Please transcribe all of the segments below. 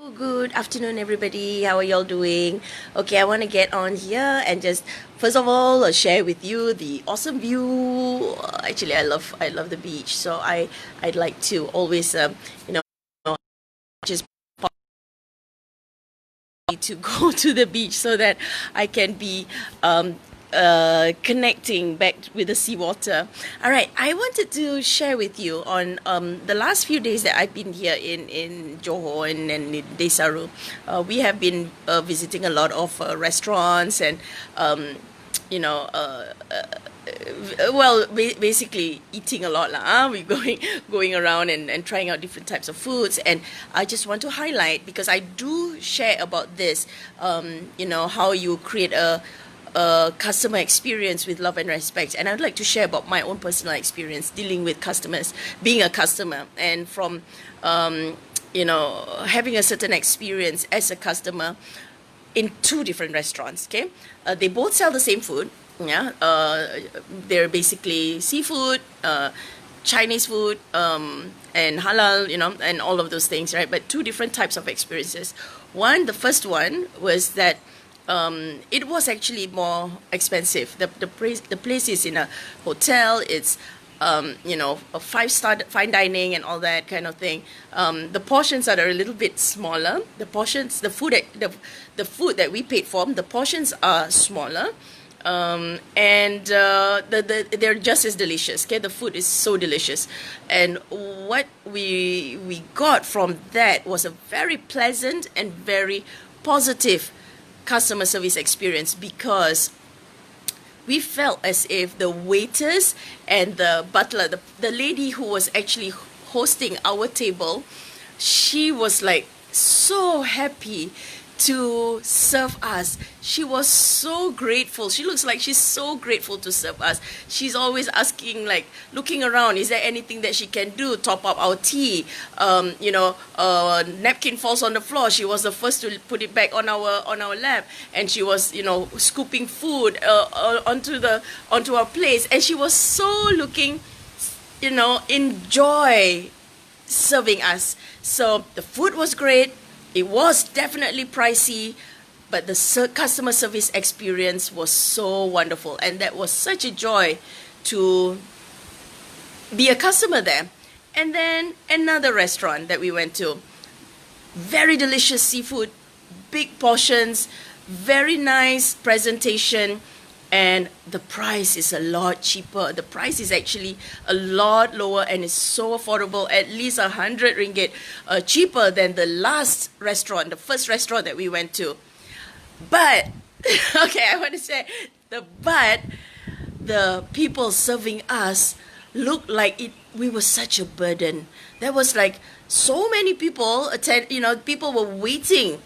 Good afternoon, everybody. How are y'all doing? Okay, I want to get on here and just first of all share with you the awesome view. Actually, I love the beach, so I'd like to always you know just to go to the beach so that I can be connecting back with the seawater. All right, I wanted to share with you on the last few days that I've been here in Johor and in Desaru. We have been visiting a lot of restaurants and you know, well, basically eating a lot lah. We're going around and trying out different types of foods, and I just want to highlight because I do share about this. How you create a customer experience with love and respect, and I'd like to share about my own personal experience dealing with customers, being a customer, and from having a certain experience as a customer in two different restaurants. Okay, they both sell the same food. Yeah, they're basically seafood, Chinese food, and halal. And all of those things, right? But two different types of experiences. The first one was that it was actually more expensive. The place is in a hotel. It's a five-star fine dining and all that kind of thing. The portions are a little bit smaller. The food that we paid for, the portions are smaller, and they're just as delicious. Okay, the food is so delicious, and what we got from that was a very pleasant and very positive customer service experience, because we felt as if the waiters and the butler, the lady who was actually hosting our table, she was like so happy to serve us. She was so grateful. She looks like she's so grateful to serve us. She's always asking, like, looking around, is there anything that she can do? Top up our tea. Napkin falls on the floor. She was the first to put it back on our lap, and she was, scooping food onto our plates, and she was so looking, enjoy serving us. So the food was great. It was definitely pricey, but the customer service experience was so wonderful, and that was such a joy to be a customer there. And then another restaurant that we went to, very delicious seafood, big portions, very nice presentation, and the price is a lot cheaper. The price is actually a lot lower, and it's so affordable, at least 100 ringgit cheaper than the first restaurant that we went to. But, okay, I want to say, the people serving us looked like we were such a burden. There was like so many people people were waiting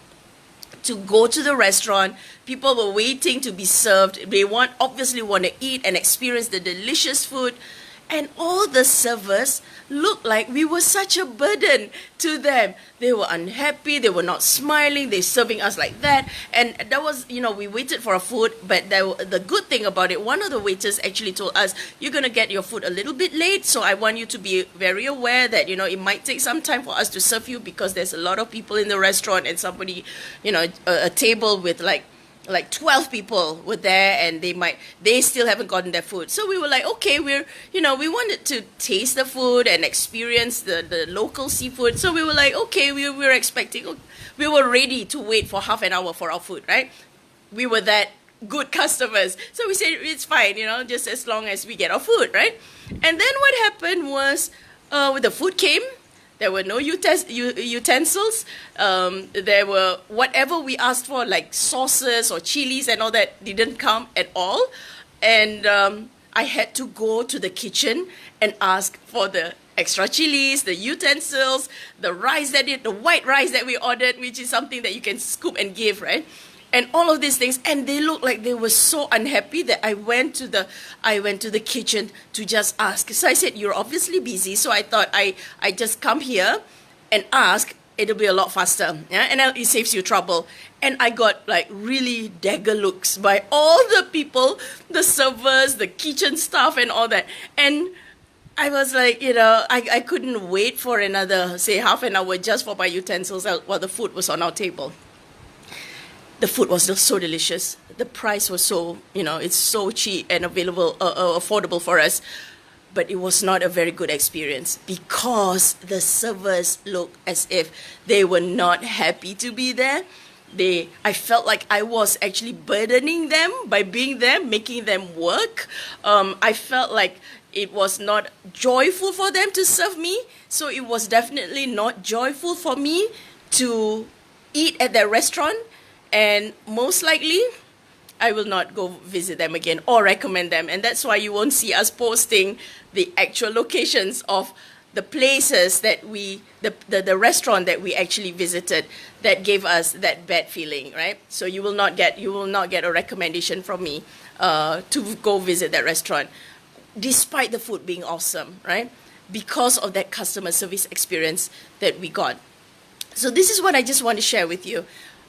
to go to the restaurant. People were waiting to be served. They obviously want to eat and experience the delicious food. And all the servers looked like we were such a burden to them. They were unhappy. They were not smiling. They're serving us like that. And that was, we waited for our food. But the good thing about it, one of the waiters actually told us, you're going to get your food a little bit late. So I want you to be very aware that, it might take some time for us to serve you, because there's a lot of people in the restaurant, and somebody, a table with like 12 people were there, and they still haven't gotten their food. So we were like, okay, we wanted to taste the food and experience the local seafood. So we were like, okay, we were expecting, we were ready to wait for half an hour for our food, right? We were that good customers. So we said, it's fine, just as long as we get our food, right? And then what happened was, when the food came, there were no utensils. There were whatever we asked for, like sauces or chilies and all that, didn't come at all. And I had to go to the kitchen and ask for the extra chilies, the utensils, the white rice that we ordered, which is something that you can scoop and give, right? And all of these things, and they looked like they were so unhappy that I went to the kitchen to just ask. So I said, you're obviously busy, so I thought I just come here and ask. It'll be a lot faster, yeah, and it saves you trouble. And I got like really dagger looks by all the people, the servers, the kitchen staff, and all that. And I was like, I couldn't wait for another, say, half an hour just for my utensils out while the food was on our table. The food was just so delicious. The price was so, it's so cheap and available, affordable for us. But it was not a very good experience because the servers looked as if they were not happy to be there. I felt like I was actually burdening them by being there, making them work. I felt like it was not joyful for them to serve me. So it was definitely not joyful for me to eat at their restaurant. And most likely, I will not go visit them again or recommend them. And that's why you won't see us posting the actual locations of the places that the restaurant that we actually visited that gave us that bad feeling, right? So you will not get a recommendation from me to go visit that restaurant, despite the food being awesome, right? Because of that customer service experience that we got. So this is what I just want to share with you.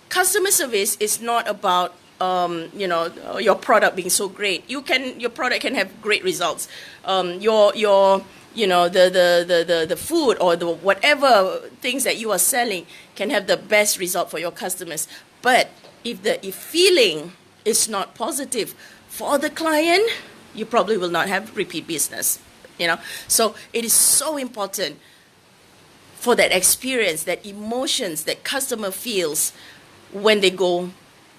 Customer service is not about your product being so great. Your product can have great results. The food or the whatever things that you are selling can have the best result for your customers. But if feeling is not positive for the client, you probably will not have repeat business. So it is so important for that experience, that emotions that customer feels when they go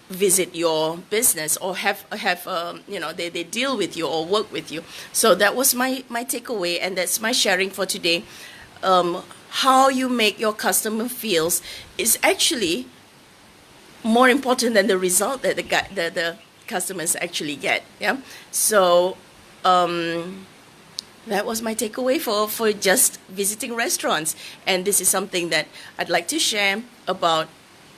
visit your business or they deal with you or work with you. So that was my takeaway, and that's my sharing for today. How you make your customer feels is actually more important than the result that the customers actually get. Yeah. So that was my takeaway for just visiting restaurants, and this is something that I'd like to share about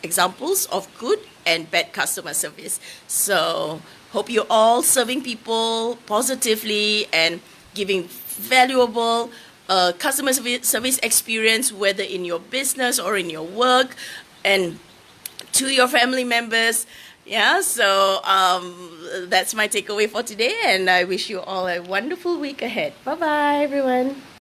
examples of good and bad customer service. So hope you're all serving people positively and giving valuable customer service experience, whether in your business or in your work, and to your family members. Yeah, so that's my takeaway for today, and I wish you all a wonderful week ahead. Bye-bye, everyone.